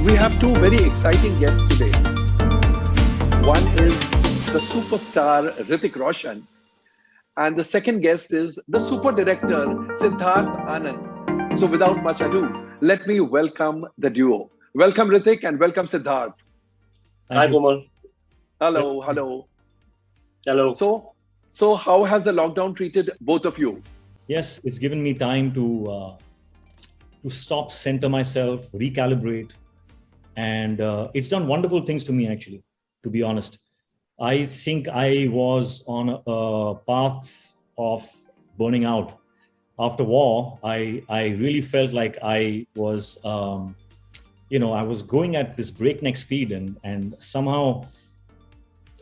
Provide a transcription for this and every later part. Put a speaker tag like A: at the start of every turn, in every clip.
A: We have two very exciting guests today. One is the superstar Hrithik Roshan, and the second guest is the super director Siddharth Anand. So, without much ado, let me welcome the duo. Welcome, Hrithik, and welcome, Siddharth.
B: Hi,
C: Thank you.
B: Komal.
A: Hello, hello.
B: Hello.
A: So how has the lockdown treated both of you?
C: Yes, it's given me time to stop, center myself, recalibrate, and it's done wonderful things to me. Actually, to be honest, I think I was on a path of burning out after war. I really felt like I was I was going at this breakneck speed, and somehow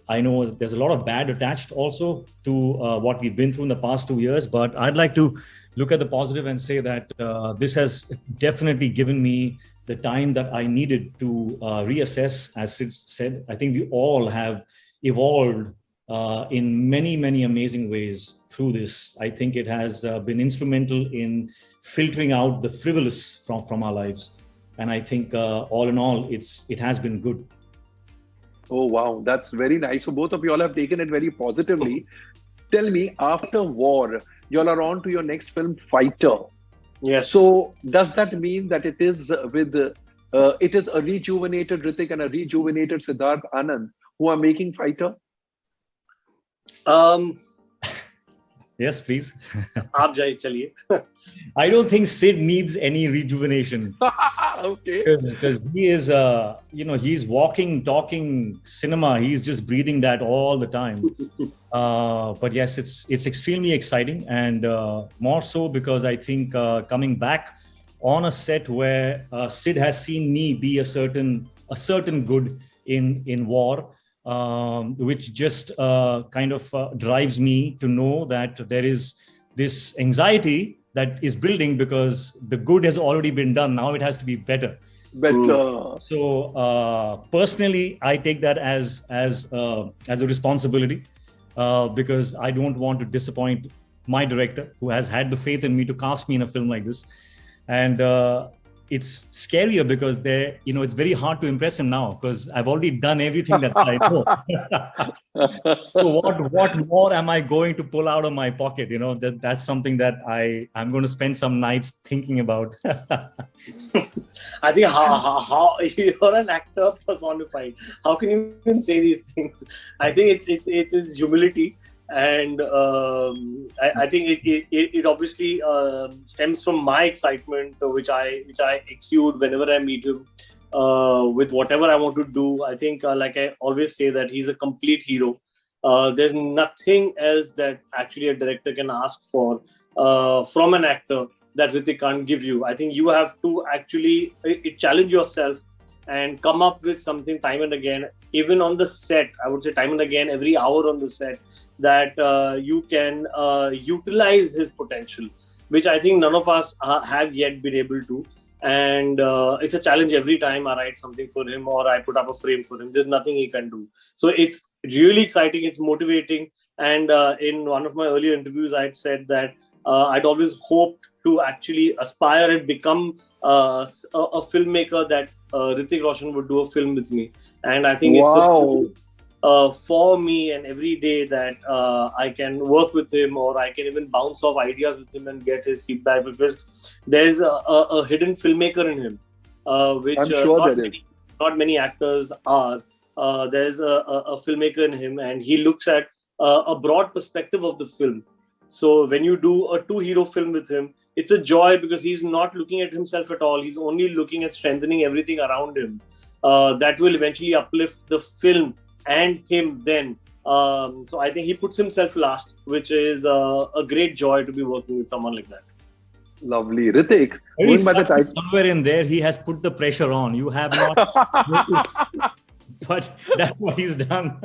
C: I know there's a lot of bad attached also to what we've been through in the past 2 years, but I'd like to look at the positive and say that this has definitely given me the time that I needed to reassess. As Sid said, I think we all have evolved in many, many amazing ways through this. I think it has been instrumental in filtering out the frivolous from our lives. And I think all in all, it has been good.
A: Oh, wow, that's very nice. So both of you all have taken it very positively. Tell me, after war, you all are on to your next film, Fighter.
B: Yes.
A: So does that mean that it is it is a rejuvenated Hrithik and a rejuvenated Siddharth Anand who are making Fighter?
C: Yes, please.
B: आप जाइए चलिए.
C: I don't think Sid needs any rejuvenation.
A: Okay.
C: Because he is, he's walking, talking cinema. He's just breathing that all the time. But yes, it's extremely exciting, and more so because I think coming back on a set where Sid has seen me be a certain good in war, which just kind of drives me to know that there is this anxiety that is building because the good has already been done. Now it has to be better. So personally, I take that as a responsibility because I don't want to disappoint my director, who has had the faith in me to cast me in a film like this. And it's scarier because it's very hard to impress him now because I've already done everything that I know. So what more am I going to pull out of my pocket? That's something that I'm going to spend some nights thinking about.
B: I think how you're an actor personified. How can you even say these things? I think it's his humility. And I think it obviously stems from my excitement, which I exude whenever I meet him with whatever I want to do. I think, like I always say, that he's a complete hero. There's nothing else that actually a director can ask for from an actor that Hrithik can't give you. I think you have to actually challenge yourself and come up with something time and again, even on the set. I would say time and again, every hour on the set, that you can utilize his potential, which I think none of us have yet been able to. And it's a challenge every time I write something for him or I put up a frame for him. There's nothing he can do. So it's really exciting. It's motivating. And in one of my earlier interviews, I'd said that I'd always hoped to actually aspire and become a filmmaker that Hrithik Roshan would do a film with me. And I think it's for me, and every day that I can work with him, or I can even bounce off ideas with him and get his feedback, because there's a hidden filmmaker in him, which
A: I'm sure
B: not many actors are. There's a filmmaker in him, and he looks at a broad perspective of the film. So when you do a two-hero film with him, it's a joy because he's not looking at himself at all. He's only looking at strengthening everything around him. That will eventually uplift the film and him then. So I think he puts himself last, which is a great joy to be working with someone like that.
A: Lovely. Hrithik,
C: somewhere in there, he has put the pressure on. You have not. But that's what he's done.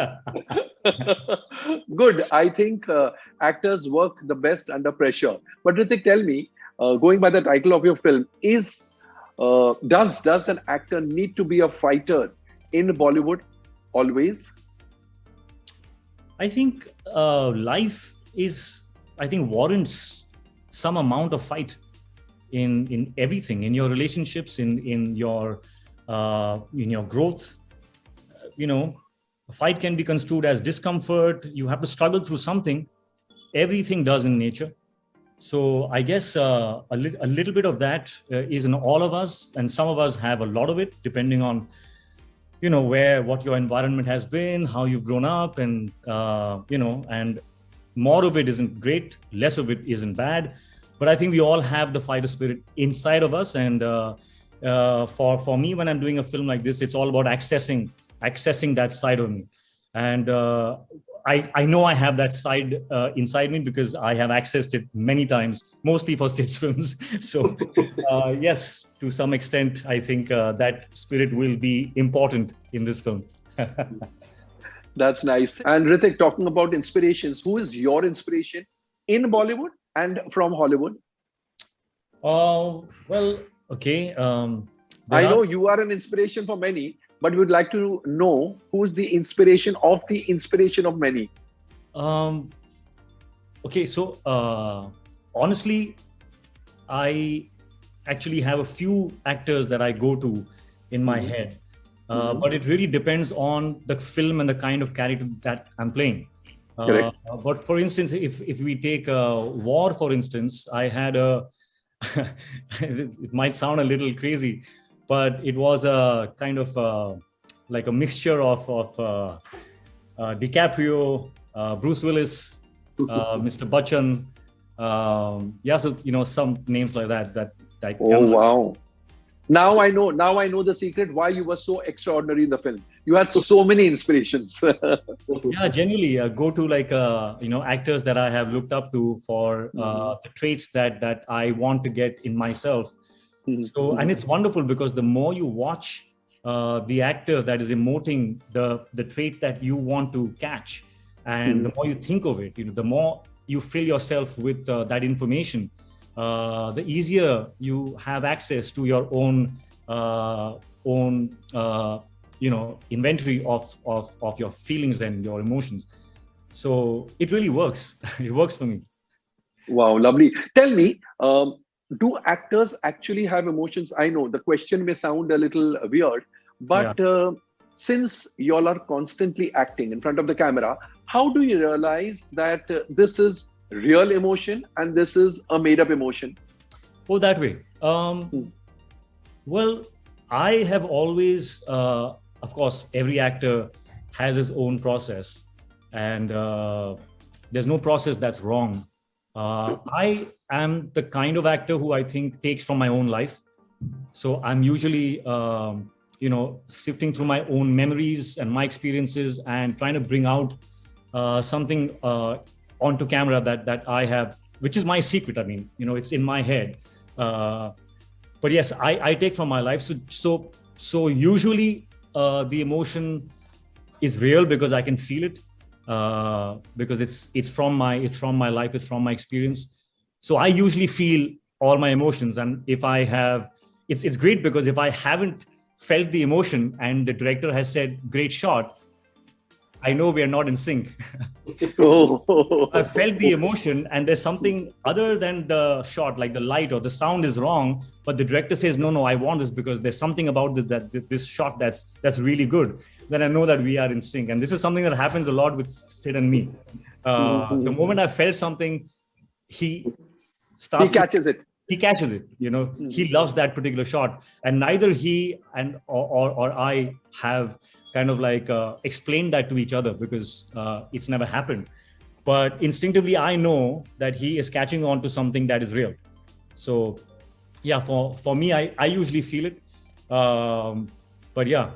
A: Good. I think actors work the best under pressure. But Hrithik, tell me, going by the title of your film, does an actor need to be a fighter in Bollywood always?
C: I think life warrants some amount of fight in everything, in your relationships, in your in your growth. A fight can be construed as discomfort. You have to struggle through something. Everything does in nature. So I guess a little bit of that is in all of us, and some of us have a lot of it, depending on what your environment has been, how you've grown up, and and more of it isn't great, less of it isn't bad. But I think we all have the fighter spirit inside of us, and for me, when I'm doing a film like this, it's all about accessing that side of me, and I know I have that side inside me because I have accessed it many times, mostly for SIDS films. So yes, to some extent, I think that spirit will be important in this film.
A: That's nice. And Hrithik, talking about inspirations, who is your inspiration in Bollywood and from Hollywood?
C: Well, okay.
A: I know you are an inspiration for many, but we'd like to know who's the inspiration of many.
C: Okay, so honestly, I actually have a few actors that I go to in my head, but it really depends on the film and the kind of character that I'm playing.
A: Correct.
C: But for instance, if we take War, for instance, I had it might sound a little crazy, but it was a kind of like a mixture of DiCaprio, Bruce Willis, Mr. Bachchan, so some names like that.
A: Oh wow! Now I know the secret why you were so extraordinary in the film. You had so many inspirations.
C: Yeah, generally go to actors that I have looked up to for the traits that I want to get in myself. So, and it's wonderful because the more you watch the actor that is emoting the trait that you want to catch, and the more you think of it, the more you fill yourself with that information, the easier you have access to your own inventory of your feelings and your emotions. So it really works. It works for me.
A: Wow, lovely. Tell me, do actors actually have emotions? I know the question may sound a little weird, but since y'all are constantly acting in front of the camera, how do you realize that this is real emotion and this is a made-up emotion?
C: Oh, that way. Well, I have always, of course, every actor has his own process, and there's no process that's wrong. I am the kind of actor who I think takes from my own life. So I'm usually, sifting through my own memories and my experiences and trying to bring out something onto camera that I have, which is my secret. I mean, it's in my head. But yes, I take from my life. So usually the emotion is real because I can feel it. Because it's from my life, it's from my experience. So I usually feel all my emotions, and if I have, it's great because if I haven't felt the emotion and the director has said great shot, I know we are not in sync. I felt the emotion and there's something other than the shot, like the light or the sound is wrong, but the director says no, I want this because there's something about this shot that's really good. Then I know that we are in sync. And this is something that happens a lot with Sid and me. The moment I felt something, he
A: catches it.
C: He catches it. He loves that particular shot, and neither he and or I have kind of like explained that to each other because it's never happened. But instinctively, I know that he is catching on to something that is real. So, yeah, for me, I usually feel it. But yeah,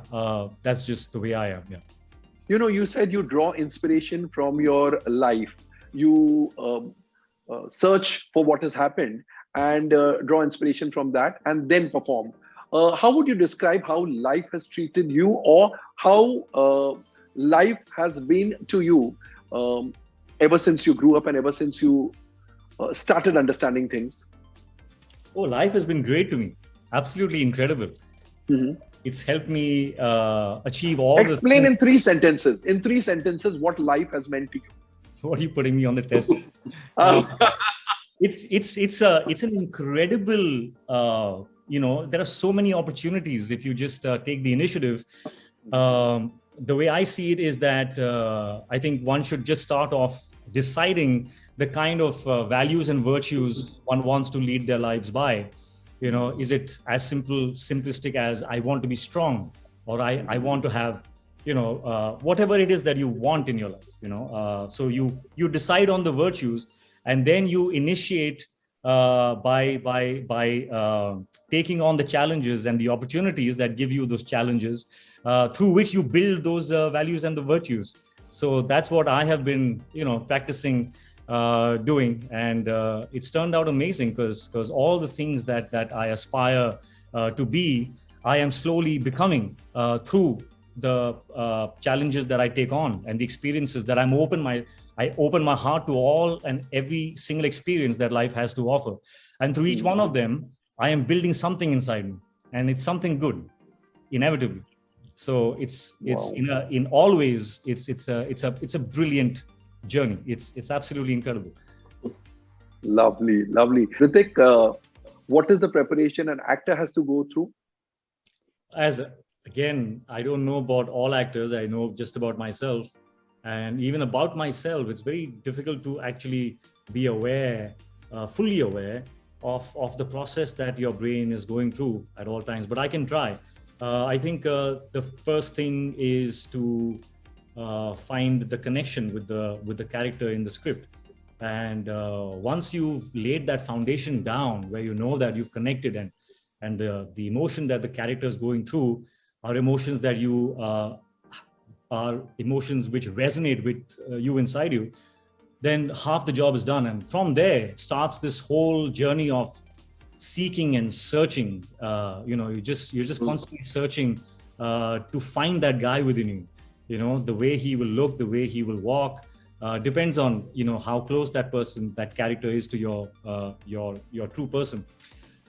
C: that's just the way I am. Yeah.
A: You said you draw inspiration from your life. You search for what has happened and draw inspiration from that and then perform. How would you describe how life has treated you, or how life has been to you ever since you grew up and ever since you started understanding things?
C: Oh, life has been great to me. Absolutely incredible. It's helped me achieve all.
A: Explain in 3 sentences. In 3 sentences, what life has meant to you.
C: What are you putting me on the test? It's an incredible there are so many opportunities if you just take the initiative. The way I see it is that I think one should just start off deciding the kind of values and virtues one wants to lead their lives by. Is it as simplistic as I want to be strong, or I want to have, whatever it is that you want in your life, so you decide on the virtues, and then you initiate by taking on the challenges and the opportunities that give you those challenges, through which you build those values and the virtues. So that's what I have been, practicing, doing, and it's turned out amazing because all the things that I aspire to be, I am slowly becoming through the challenges that I take on and the experiences that I open my heart to all and every single experience that life has to offer, and through each one of them, I am building something inside me, and it's something good, inevitably. So it's
A: Wow.
C: in all ways it's a brilliant journey. It's absolutely incredible.
A: Lovely, lovely. Ritik, what is the preparation an actor has to go through?
C: As again, I don't know about all actors. I know just about myself, and even about myself, it's very difficult to actually be aware, fully aware of the process that your brain is going through at all times. But I can try. I think the first thing is to find the connection with the character in the script, and once you've laid that foundation down, where you know that you've connected, and the emotion that the character is going through are emotions that you are emotions which resonate with you inside you, then half the job is done. And from there starts this whole journey of seeking and searching. You're just constantly searching to find that guy within you. The way he will look, the way he will walk, depends on how close that character is to your true person.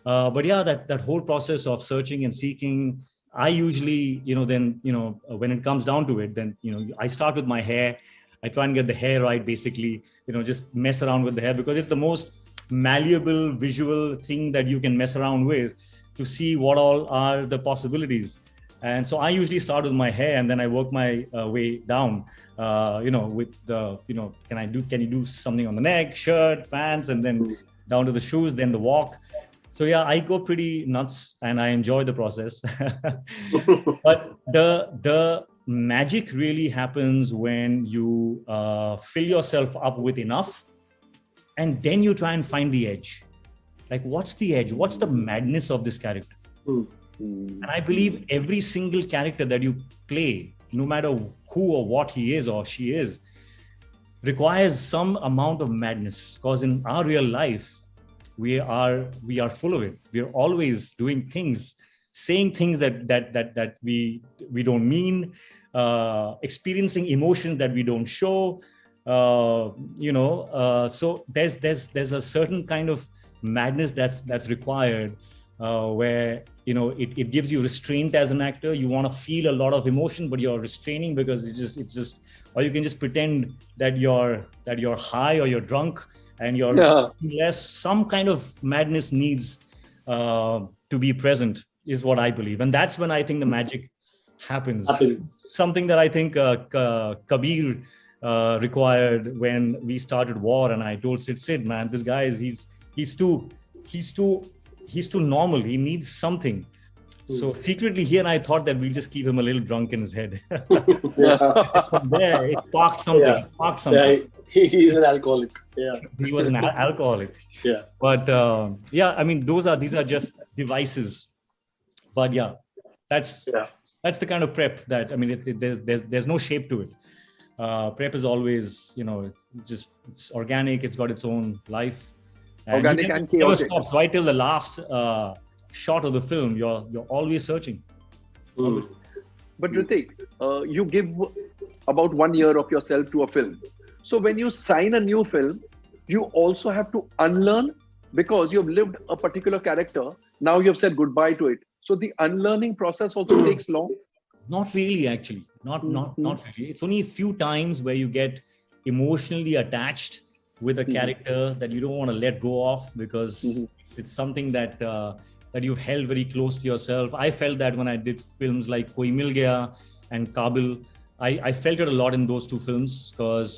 C: But yeah, that whole process of searching and seeking, I usually, then, when it comes down to it, then, I start with my hair. I try and get the hair right, basically, just mess around with the hair, because it's the most malleable visual thing that you can mess around with to see what all are the possibilities. And so I usually start with my hair, and then I work my way down, with the, can you do something on the neck, shirt, pants, and then down to the shoes, then the walk. So yeah, I go pretty nuts and I enjoy the process. But the magic really happens when you fill yourself up with enough, and then you try and find the edge. Like, what's the edge? What's the madness of this character? And I believe every single character that you play, no matter who or what he is or she is, requires some amount of madness, because in our real life, we are full of it. We are always doing things, saying things that we don't mean, experiencing emotions that we don't show. So there's a certain kind of madness that's required, where it gives you restraint as an actor. You want to feel a lot of emotion, but you're restraining because it's just, or you can just pretend that you're high or you're drunk and you're less. Some kind of madness needs to be present, is what I believe, and that's when I think the magic happens. Something that I think Kabir required when we started War, and I told Sid, man, this guy is he's too normal. He needs something. So secretly, he and I thought that we'll just keep him a little drunk in his head. From there, it sparked something.
B: Yeah, he's an alcoholic. Yeah,
C: he was an alcoholic.
B: Yeah,
C: but I mean, these are just devices. But yeah, that's the kind of prep that, I mean, there's no shape to it. Prep is always, it's organic. It's got its own life. And
A: organic and chaotic.
C: Never stops right till the last shot of the film. You're always searching.
A: But Ritik, you give about 1 year of yourself to a film. So when you sign a new film, you also have to unlearn, because you've lived a particular character. Now you've said goodbye to it. So the unlearning process also takes long.
C: Not really, actually. Not really. It's only a few times where you get emotionally attached with a character that you don't want to let go of, because it's something that that you've held very close to yourself. I felt that when I did films like Koi Mil Gaya and Kabil. I felt it a lot in those two films because,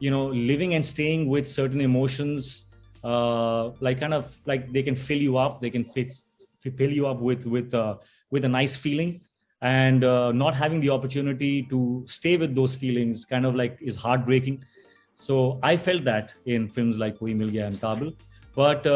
C: living and staying with certain emotions, like they can fill you up, they can fill you up with a nice feeling, and not having the opportunity to stay with those feelings kind of like is heartbreaking. So I felt that in films like Koi Mil Gaya and Kabil. But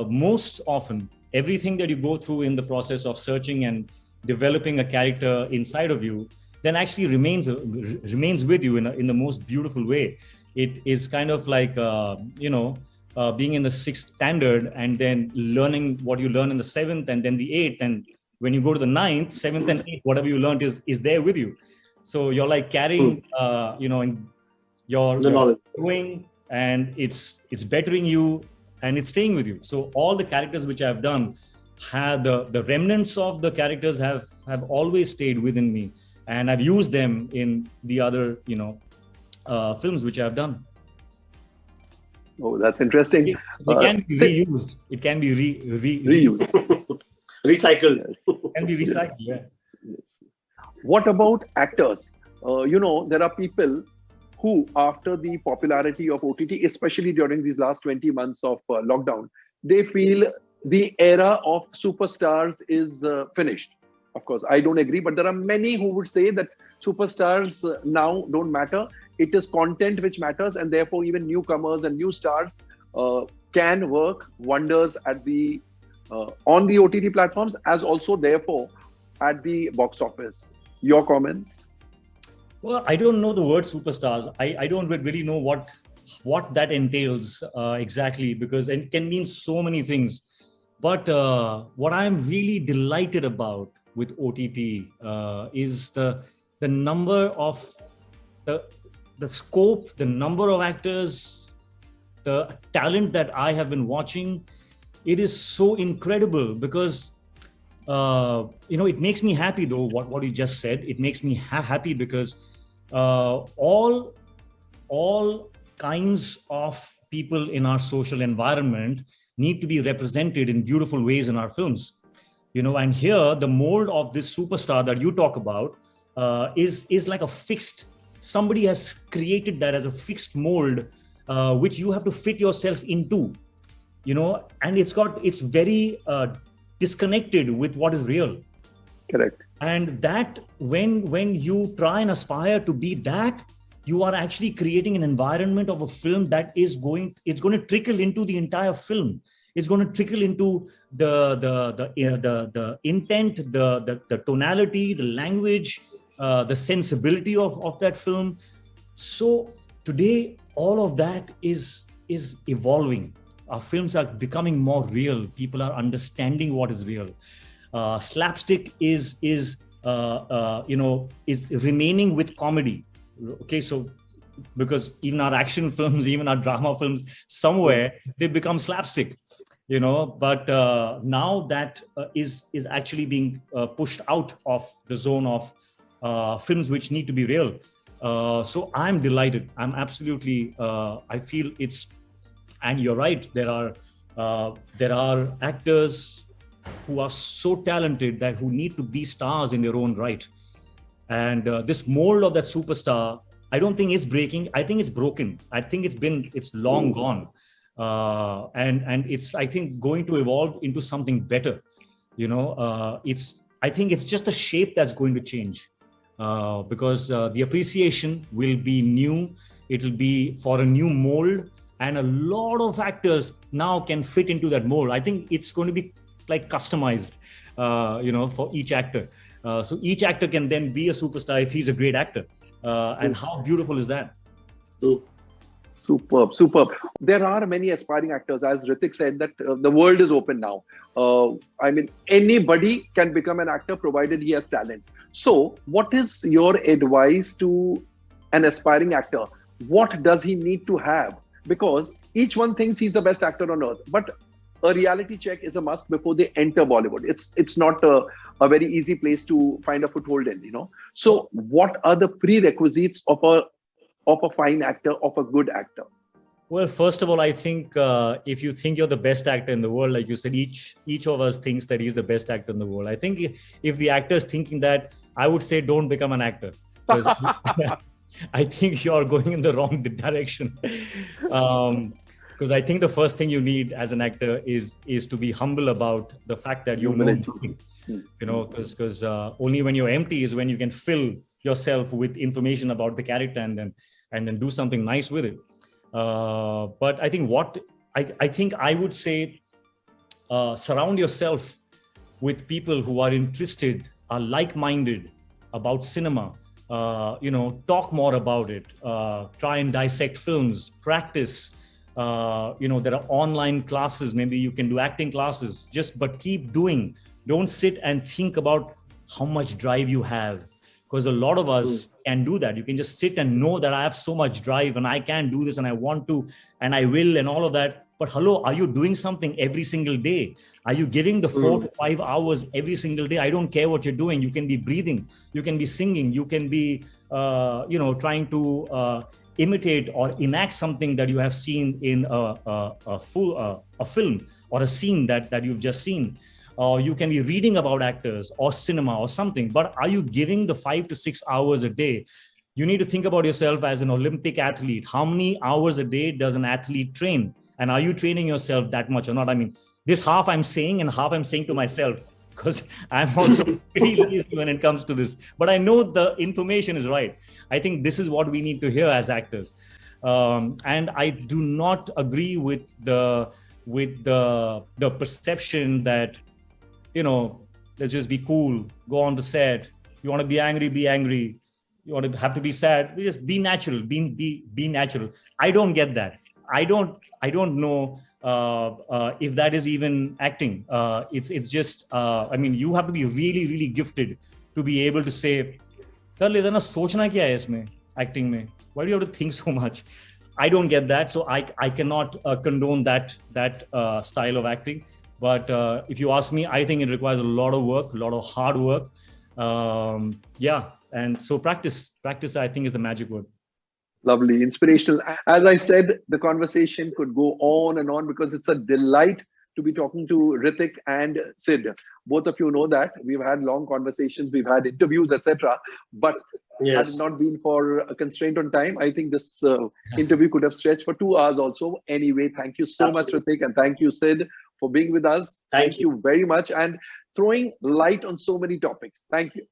C: most often, everything that you go through in the process of searching and developing a character inside of you then actually remains with you in the most beautiful way. It is kind of like being in the 6th standard and then learning what you learn in the 7th and then the 8th, and when you go to the 9th, 7th and 8th, whatever you learned is there with you. So you're like carrying you're growing, and it's bettering you, and it's staying with you. So all the characters which I've done have the remnants of the characters have always stayed within me. And I've used them in the other, films which I've done.
A: Oh, that's interesting.
C: They can be reused. It can be
A: reused.
B: Recycled.
C: It can be recycled, yeah.
A: What about actors? There are people who, after the popularity of OTT, especially during these last 20 months of lockdown, they feel the era of superstars is finished. Of course, I don't agree, but there are many who would say that superstars now don't matter. It is content which matters, and therefore even newcomers and new stars can work wonders at on the OTT platforms, as also therefore at the box office. Your comments?
C: Well, I don't know the word superstars. I don't really know what that entails exactly, because it can mean so many things. But what I'm really delighted about with OTT is the number of the scope, the number of actors, the talent that I have been watching. It is so incredible because it makes me happy though. What you just said, it makes me happy because all kinds of people in our social environment need to be represented in beautiful ways in our films. And here the mold of this superstar that you talk about is like a fixed, somebody has created that as a fixed mold, which you have to fit yourself into, and it's very disconnected with what is real.
A: Correct.
C: And that when you try and aspire to be that, you are actually creating an environment of a film that it's going to trickle into the entire film. It's going to trickle into the intent, the tonality, the language, the sensibility of that film. So today, all of that is evolving. Our films are becoming more real. People are understanding what is real. Slapstick is remaining with comedy. Okay, so because even our action films, even our drama films, somewhere they become slapstick. But now that is actually being pushed out of the zone of films which need to be real. So I'm delighted. I'm absolutely. I feel it's, and you're right. There are actors who are so talented that who need to be stars in their own right. And this mold of that superstar, I don't think it's breaking. I think it's broken. I think it's long gone. And it's, I think, going to evolve into something better. I think it's just a shape that's going to change because the appreciation will be new. It'll be for a new mold, and a lot of actors now can fit into that mold. I think it's going to be like customized, for each actor. So each actor can then be a superstar if he's a great actor. And how beautiful is that?
A: Superb. There are many aspiring actors, as Hrithik said, that the world is open now. Anybody can become an actor provided he has talent. So what is your advice to an aspiring actor? What does he need to have? Because each one thinks he's the best actor on earth, but a reality check is a must before they enter Bollywood. It's not a very easy place to find a foothold in, So what are the prerequisites of a fine actor, of a good actor?
C: Well, first of all, I think if you think you're the best actor in the world, like you said, each of us thinks that he's the best actor in the world. I think if the actor is thinking that, I would say don't become an actor, because I think you're going in the wrong direction. Because I think the first thing you need as an actor is to be humble about the fact that you know nothing. You know, because only when you're empty is when you can fill yourself with information about the character and then do something nice with it. But I think I think I would say surround yourself with people who are interested, are like-minded about cinema. You know, talk more about it. Try and dissect films. Practice. You know, there are online classes. Maybe you can do acting classes. But keep doing. Don't sit and think about how much drive you have. Because a lot of us can do that. You can just sit and know that I have so much drive and I can do this and I want to and I will and all of that. But hello, are you doing something every single day? Are you giving the 4 to 5 hours every single day? I don't care what you're doing. You can be breathing. You can be singing. You can be, you know, trying to imitate or enact something that you have seen in a film or a scene that you've just seen. Or you can be reading about actors or cinema or something, but are you giving the 5 to 6 hours a day? You need to think about yourself as an Olympic athlete. How many hours a day does an athlete train? And are you training yourself that much or not? I mean, this half I'm saying and half I'm saying to myself, because I'm also pretty lazy when it comes to this. But I know the information is right. I think this is what we need to hear as actors. And I do not agree with the perception that, you know, let's just be cool, go on the set. You want to be angry, be angry. You want to have to be sad, just be natural, be natural. I don't get that. I don't know if that is even acting. It's just, I mean, you have to be really, really gifted to be able to say, sochna kya hai isme, acting mein? Why do you have to think so much? I don't get that. So I cannot condone that style of acting. But if you ask me, I think it requires a lot of work, a lot of hard work. Yeah. And so practice, I think, is the magic word.
A: Lovely, inspirational. As I said, the conversation could go on and on because it's a delight to be talking to Hrithik and Sid. Both of you know that. We've had long conversations, we've had interviews, etc. But had it not been for a constraint on time, I think this interview could have stretched for 2 hours also. Anyway, thank you so much, Hrithik, and thank you, Sid, for being with us. Thank you very much and throwing light on so many topics. Thank you.